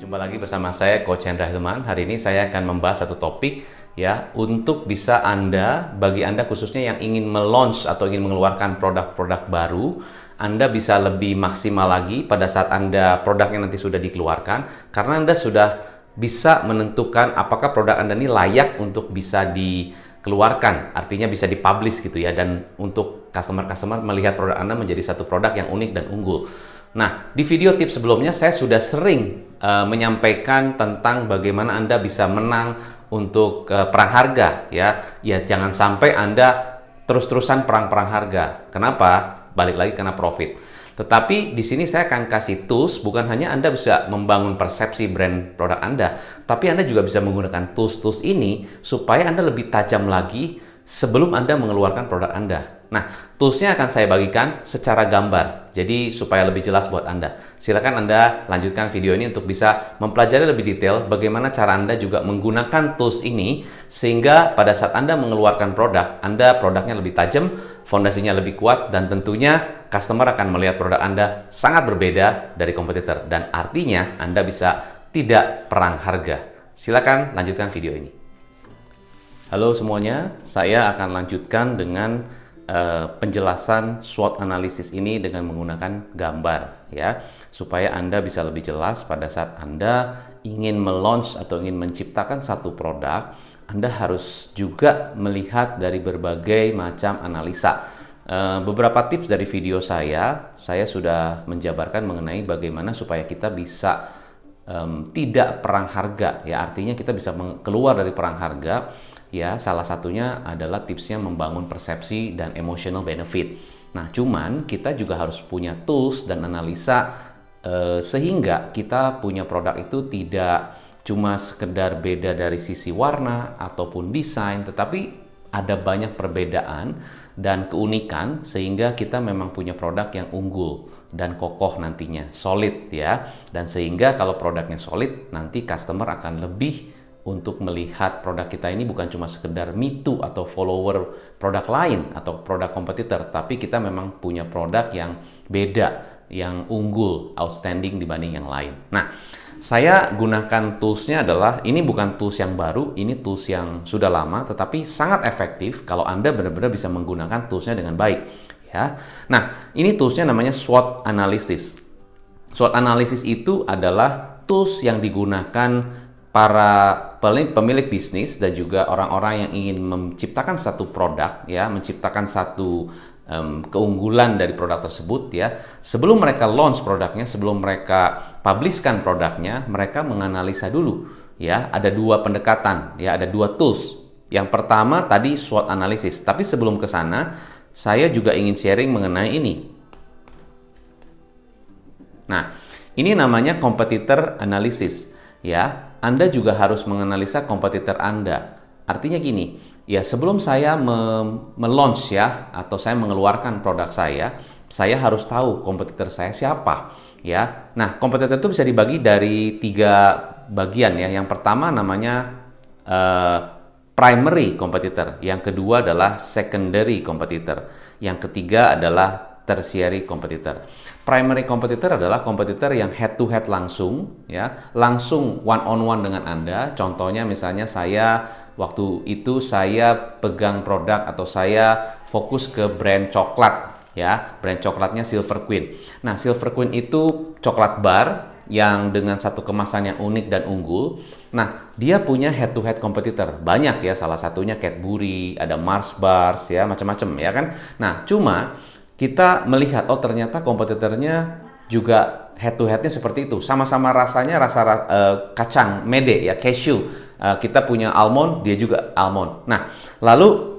Jumpa lagi bersama saya Coach Hendra Hilman. Hari ini saya akan membahas satu topik ya untuk bisa bagi Anda khususnya yang ingin melaunch atau ingin mengeluarkan produk-produk baru, Anda bisa lebih maksimal lagi pada saat produknya nanti sudah dikeluarkan karena Anda sudah bisa menentukan apakah produk Anda ini layak untuk bisa dikeluarkan, artinya bisa dipublish gitu ya, dan untuk customer melihat produk Anda menjadi satu produk yang unik dan unggul. Nah, di video tips sebelumnya saya sudah sering menyampaikan tentang bagaimana Anda bisa menang untuk perang harga ya. Ya, jangan sampai Anda terus-terusan perang-perang harga. Kenapa? Balik lagi karena profit. Tetapi di sini saya akan kasih tools, bukan hanya Anda bisa membangun persepsi brand produk Anda, tapi Anda juga bisa menggunakan tools-tools ini supaya Anda lebih tajam lagi sebelum Anda mengeluarkan produk Anda. Nah, toolsnya akan saya bagikan secara gambar, jadi supaya lebih jelas buat Anda. Silakan Anda lanjutkan video ini untuk bisa mempelajari lebih detail bagaimana cara Anda juga menggunakan tools ini, sehingga pada saat Anda mengeluarkan produk, produknya lebih tajam, fondasinya lebih kuat, dan tentunya customer akan melihat produk Anda sangat berbeda dari kompetitor, dan artinya Anda bisa tidak perang harga. Silakan lanjutkan video ini. Halo semuanya, saya akan lanjutkan dengan penjelasan SWOT analisis ini dengan menggunakan gambar ya, supaya Anda bisa lebih jelas pada saat Anda ingin melaunch atau ingin menciptakan satu produk. Anda harus juga melihat dari berbagai macam analisa. Beberapa tips dari video saya sudah menjabarkan mengenai bagaimana supaya kita bisa tidak perang harga ya, artinya kita bisa keluar dari perang harga. Ya, salah satunya adalah tipsnya membangun persepsi dan emotional benefit. Nah, cuman kita juga harus punya tools dan analisa sehingga kita punya produk itu tidak cuma sekedar beda dari sisi warna ataupun desain, tetapi ada banyak perbedaan dan keunikan sehingga kita memang punya produk yang unggul dan kokoh nantinya, solid ya. Dan sehingga kalau produknya solid, nanti customer akan lebih untuk melihat produk kita ini bukan cuma sekedar me too atau follower produk lain atau produk kompetitor, tapi kita memang punya produk yang beda, yang unggul, outstanding dibanding yang lain. Nah, saya gunakan toolsnya adalah, ini bukan tools yang baru, ini tools yang sudah lama, tetapi sangat efektif kalau Anda benar-benar bisa menggunakan toolsnya dengan baik. Ya. Nah, ini toolsnya namanya SWOT analysis. SWOT analysis itu adalah tools yang digunakan para pemilik bisnis dan juga orang-orang yang ingin menciptakan satu produk ya, menciptakan satu keunggulan dari produk tersebut ya. Sebelum mereka launch produknya, sebelum mereka publishkan produknya, mereka menganalisa dulu ya. Ada dua pendekatan ya, ada dua tools. Yang pertama tadi SWOT analysis, tapi sebelum ke sana saya juga ingin sharing mengenai ini. Nah, ini namanya competitor analysis ya. Anda juga harus menganalisa kompetitor Anda. Artinya gini, ya sebelum saya melaunch ya, atau saya mengeluarkan produk saya harus tahu kompetitor saya siapa ya. Nah, kompetitor itu bisa dibagi dari 3 bagian ya. Yang pertama namanya primary competitor, yang kedua adalah secondary competitor, yang ketiga adalah tertiary competitor. Primary competitor adalah kompetitor yang head to head langsung ya, langsung one on one dengan Anda. Contohnya misalnya waktu itu saya pegang produk atau saya fokus ke brand coklat ya, brand coklatnya Silver Queen. Nah, Silver Queen itu coklat bar yang dengan satu kemasan yang unik dan unggul. Nah, dia punya head to head competitor banyak ya, salah satunya Cadbury, ada Mars Bars ya, macam-macam ya kan. Nah, cuma kita melihat, oh ternyata kompetitornya juga head to headnya seperti itu, sama-sama rasanya rasa kacang mede ya, cashew. Kita punya almond, dia juga almond. Nah, lalu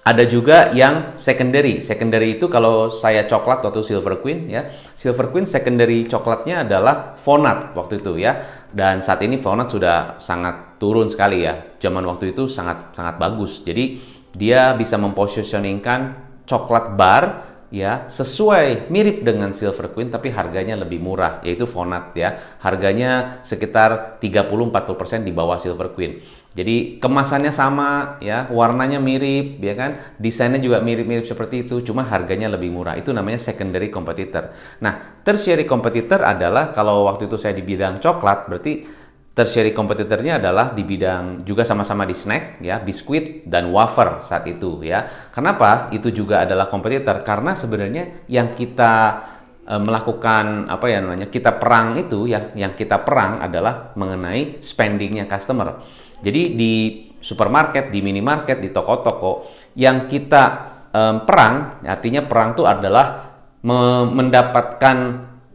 ada juga yang secondary. Secondary itu kalau saya coklat waktu Silver Queen ya, Silver Queen secondary coklatnya adalah Vonat waktu itu ya. Dan saat ini Vonat sudah sangat turun sekali ya. Zaman waktu itu sangat bagus. Jadi dia bisa mempositioningkan coklat bar ya sesuai mirip dengan Silver Queen tapi harganya lebih murah, yaitu Vonat ya. Harganya sekitar 30-40% di bawah Silver Queen. Jadi kemasannya sama ya, warnanya mirip ya kan, desainnya juga mirip-mirip seperti itu, cuma harganya lebih murah. Itu namanya secondary competitor. Nah, tertiary competitor adalah kalau waktu itu saya di bidang coklat, berarti tertiary competitornya adalah di bidang juga sama-sama di snack ya, biskuit dan wafer saat itu ya. Kenapa itu juga adalah kompetitor? Karena sebenarnya yang kita melakukan apa ya namanya, kita perang itu ya, yang kita perang adalah mengenai spendingnya customer. Jadi di supermarket, di minimarket, di toko-toko yang kita perang, artinya perang itu adalah mendapatkan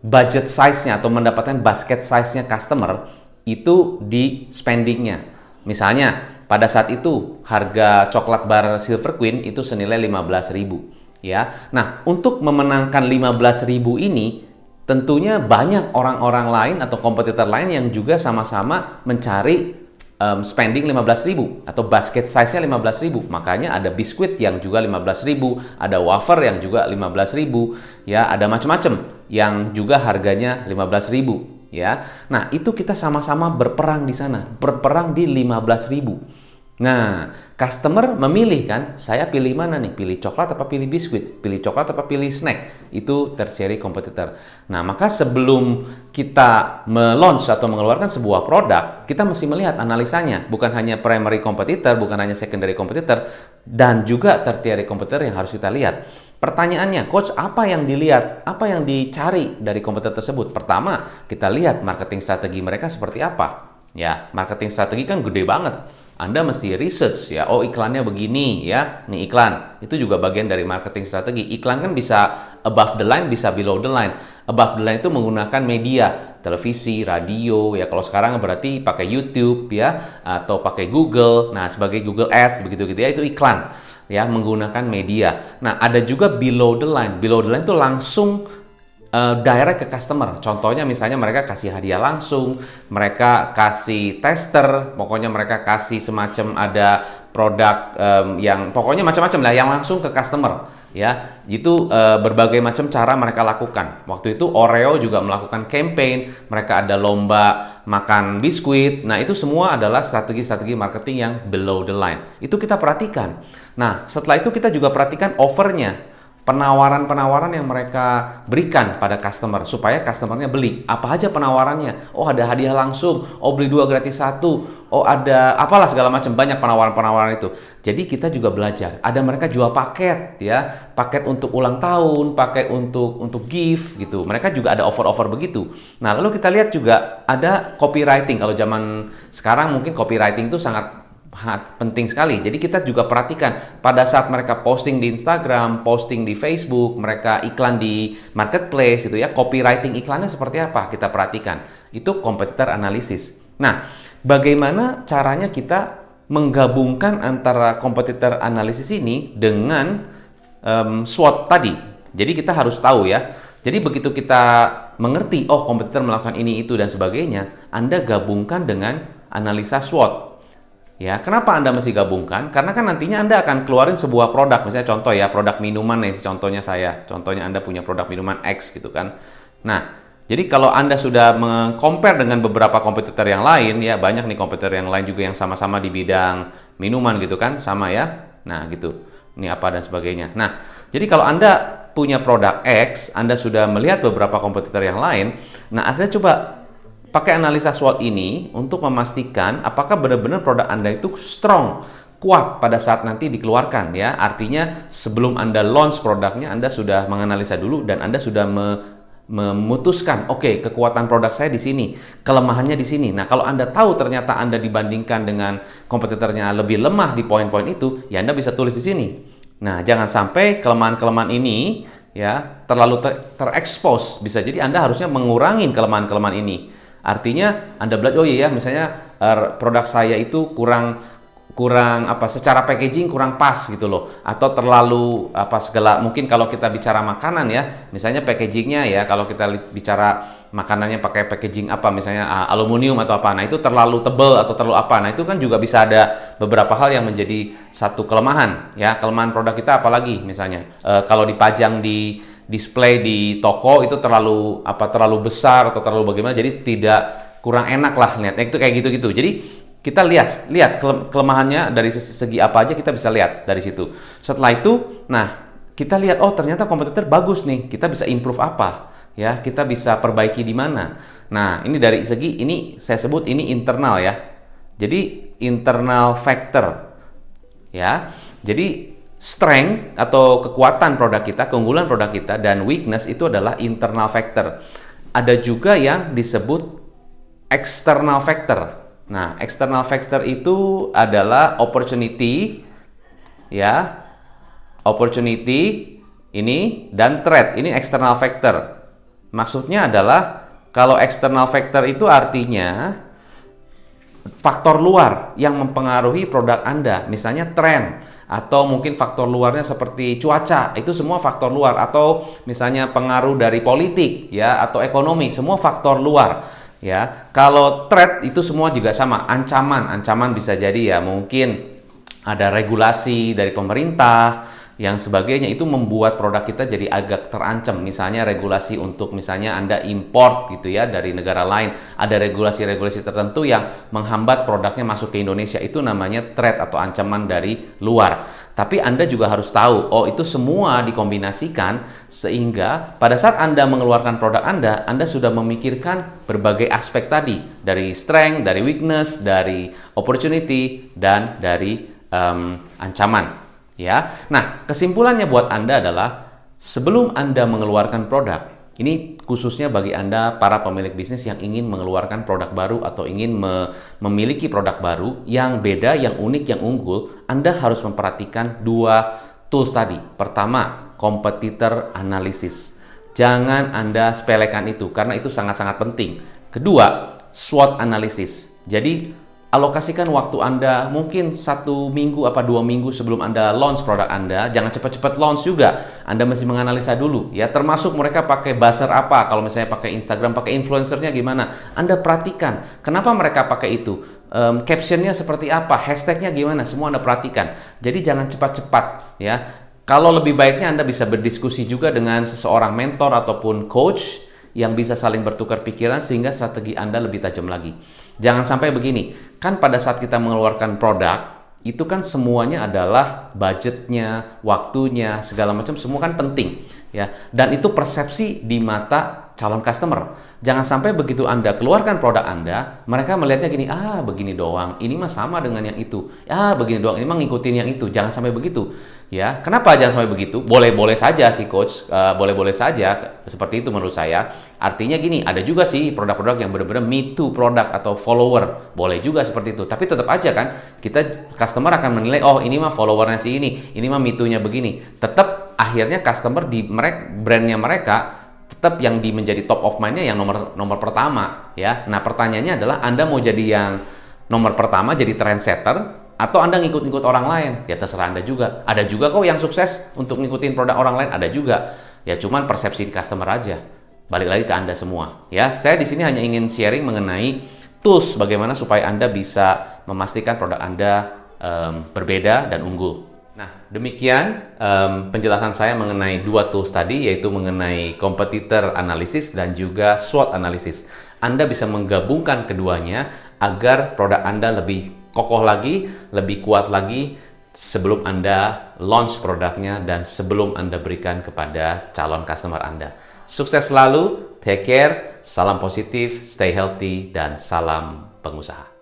budget size-nya atau mendapatkan basket size-nya customer itu di spendingnya. Misalnya pada saat itu harga coklat bar Silver Queen itu senilai 15.000 ya. Nah, untuk memenangkan 15.000 ini tentunya banyak orang-orang lain atau kompetitor lain yang juga sama-sama mencari spending 15.000 atau basket size-nya 15.000. Makanya ada biskuit yang juga 15.000, ada wafer yang juga 15.000 ya, ada macam-macam yang juga harganya 15.000 ya. Nah, itu kita sama-sama berperang di sana, berperang di 15.000. Nah, customer memilih kan, saya pilih mana nih? Pilih coklat apa pilih biskuit? Pilih coklat apa pilih snack? Itu tertiary competitor. Nah, maka sebelum kita me-launch atau mengeluarkan sebuah produk, kita mesti melihat analisanya. Bukan hanya primary competitor, bukan hanya secondary competitor, dan juga tertiary competitor yang harus kita lihat. Pertanyaannya, coach, apa yang dilihat, apa yang dicari dari kompetitor tersebut? Pertama, kita lihat marketing strategi mereka seperti apa. Ya, marketing strategi kan gede banget. Anda mesti research ya, oh iklannya begini ya, nih iklan. Itu juga bagian dari marketing strategi. Iklan kan bisa above the line, bisa below the line. Above the line itu menggunakan media, televisi, radio, ya kalau sekarang berarti pakai YouTube ya, atau pakai Google. Nah, sebagai Google Ads begitu-gitu ya, itu iklan ya, menggunakan media. Nah, ada juga below the line. Below the line itu langsung direct ke customer. Contohnya misalnya mereka kasih hadiah langsung, mereka kasih tester, pokoknya mereka kasih semacam ada produk yang pokoknya macam-macam lah yang langsung ke customer ya. Itu berbagai macam cara mereka lakukan. Waktu itu Oreo juga melakukan campaign, mereka ada lomba makan biskuit. Nah, itu semua adalah strategi-strategi marketing yang below the line. Itu kita perhatikan. Nah, setelah itu kita juga perhatikan offernya. Penawaran-penawaran yang mereka berikan pada customer supaya customernya beli. Apa aja penawarannya? Oh, ada hadiah langsung, oh beli 2 gratis 1, oh ada apalah segala macam, banyak penawaran-penawaran itu. Jadi kita juga belajar. Ada mereka jual paket ya, paket untuk ulang tahun, paket untuk gift gitu. Mereka juga ada offer-offer begitu. Nah, lalu kita lihat juga ada copywriting. Kalau zaman sekarang mungkin copywriting itu sangat penting sekali. Jadi kita juga perhatikan pada saat mereka posting di Instagram, posting di Facebook, mereka iklan di marketplace itu ya, copywriting iklannya seperti apa? Kita perhatikan. Itu competitor analysis. Nah, bagaimana caranya kita menggabungkan antara competitor analysis ini dengan SWOT tadi? Jadi kita harus tahu ya. Jadi begitu kita mengerti, oh kompetitor melakukan ini, itu, dan sebagainya, Anda gabungkan dengan analisa SWOT. Ya, kenapa Anda mesti gabungkan? Karena kan nantinya Anda akan keluarin sebuah produk, misalnya contoh ya, produk minuman nih, contohnya Anda punya produk minuman X gitu kan. Nah, jadi kalau Anda sudah meng-compare dengan beberapa kompetitor yang lain, ya banyak nih kompetitor yang lain juga yang sama-sama di bidang minuman gitu kan, sama ya. Nah, gitu. Ini apa dan sebagainya. Nah, jadi kalau Anda punya produk X, Anda sudah melihat beberapa kompetitor yang lain, nah Anda coba pakai analisa SWOT ini untuk memastikan apakah benar-benar produk Anda itu strong, kuat pada saat nanti dikeluarkan ya. Artinya sebelum Anda launch produknya, Anda sudah menganalisa dulu dan Anda sudah memutuskan, oke, kekuatan produk saya di sini, kelemahannya di sini. Nah, kalau Anda tahu ternyata Anda dibandingkan dengan kompetitornya lebih lemah di poin-poin itu, ya Anda bisa tulis di sini. Nah, jangan sampai kelemahan-kelemahan ini ya terlalu terekspos. Bisa jadi Anda harusnya mengurangi kelemahan-kelemahan ini. Artinya Anda belajar, oh iya ya, misalnya produk saya itu kurang apa, secara packaging kurang pas gitu loh, atau terlalu apa segala, mungkin kalau kita bicara makanan ya, misalnya packagingnya ya, kalau kita bicara makanannya pakai packaging apa, misalnya aluminium atau apa. Nah, itu terlalu tebal atau terlalu apa. Nah, itu kan juga bisa ada beberapa hal yang menjadi satu kelemahan, ya. Kelemahan produk kita apalagi misalnya kalau dipajang di display di toko itu terlalu besar atau terlalu bagaimana, jadi tidak kurang enak lah lihatnya, itu kayak gitu-gitu. Jadi kita lihat kelemahannya dari segi apa aja, kita bisa lihat dari situ. Setelah itu, nah, kita lihat, oh ternyata kompetitor bagus nih, kita bisa improve apa, ya, kita bisa perbaiki di mana. Nah, ini dari segi, ini saya sebut ini internal ya. Jadi internal factor, ya. Jadi strength atau kekuatan produk kita, keunggulan produk kita, dan weakness itu adalah internal factor. Ada juga yang disebut external factor. Nah, external factor itu adalah opportunity, ya, opportunity ini, dan threat. Ini external factor. Maksudnya adalah kalau external factor itu artinya faktor luar yang mempengaruhi produk Anda, misalnya tren, atau mungkin faktor luarnya seperti cuaca, itu semua faktor luar, atau misalnya pengaruh dari politik, ya, atau ekonomi, semua faktor luar, ya. Kalau threat itu semua juga sama, ancaman bisa jadi ya mungkin ada regulasi dari pemerintah yang sebagainya, itu membuat produk kita jadi agak terancam. Misalnya regulasi untuk misalnya Anda import gitu ya dari negara lain, ada regulasi-regulasi tertentu yang menghambat produknya masuk ke Indonesia, itu namanya threat atau ancaman dari luar. Tapi Anda juga harus tahu, oh itu semua dikombinasikan sehingga pada saat Anda mengeluarkan produk Anda sudah memikirkan berbagai aspek tadi, dari strength, dari weakness, dari opportunity, dan dari ancaman. Ya, nah kesimpulannya buat Anda adalah sebelum Anda mengeluarkan produk, ini khususnya bagi Anda para pemilik bisnis yang ingin mengeluarkan produk baru atau ingin memiliki produk baru yang beda, yang unik, yang unggul, Anda harus memperhatikan dua tools tadi. Pertama, competitor analysis. Jangan Anda sepelekan itu karena itu sangat-sangat penting. Kedua, SWOT analysis. Jadi alokasikan waktu Anda mungkin 1 minggu apa 2 minggu sebelum Anda launch produk Anda. Jangan cepat-cepat launch juga. Anda mesti menganalisa dulu ya, termasuk mereka pakai buzzer apa. Kalau misalnya pakai Instagram, pakai influencernya gimana. Anda perhatikan kenapa mereka pakai itu. Captionnya seperti apa, hashtagnya gimana, semua Anda perhatikan. Jadi jangan cepat-cepat ya. Kalau lebih baiknya Anda bisa berdiskusi juga dengan seseorang mentor ataupun coach yang bisa saling bertukar pikiran sehingga strategi Anda lebih tajam lagi. Jangan sampai begini, kan pada saat kita mengeluarkan produk, itu kan semuanya adalah budgetnya, waktunya, segala macam, semua kan penting. Ya, dan itu persepsi di mata calon customer. Jangan sampai begitu Anda keluarkan produk Anda, mereka melihatnya gini, begini doang, ini mah sama dengan yang itu. Begini doang, ini mah ngikutin yang itu. Jangan sampai begitu. Ya, kenapa jangan sampai begitu? Boleh-boleh saja sih coach, boleh-boleh saja seperti itu menurut saya. Artinya gini, ada juga sih produk-produk yang benar-benar me too produk atau follower, boleh juga seperti itu. Tapi tetap aja kan, kita customer akan menilai, oh ini mah followernya si ini mah me too-nya begini. Tetap akhirnya customer di brandnya mereka tetap yang menjadi top of mind-nya yang nomor pertama ya. Nah pertanyaannya adalah Anda mau jadi yang nomor pertama, jadi trendsetter, atau Anda ngikut-ngikut orang lain? Ya terserah Anda juga. Ada juga kok yang sukses untuk ngikutin produk orang lain, ada juga. Ya cuman persepsi customer aja. Balik lagi ke Anda semua. Ya, saya di sini hanya ingin sharing mengenai tools bagaimana supaya Anda bisa memastikan produk Anda berbeda dan unggul. Nah, demikian penjelasan saya mengenai dua tools tadi, yaitu mengenai competitor analysis dan juga SWOT analysis. Anda bisa menggabungkan keduanya agar produk Anda lebih kokoh lagi, lebih kuat lagi sebelum Anda launch produknya dan sebelum Anda berikan kepada calon customer Anda. Sukses selalu, take care, salam positif, stay healthy, dan salam pengusaha.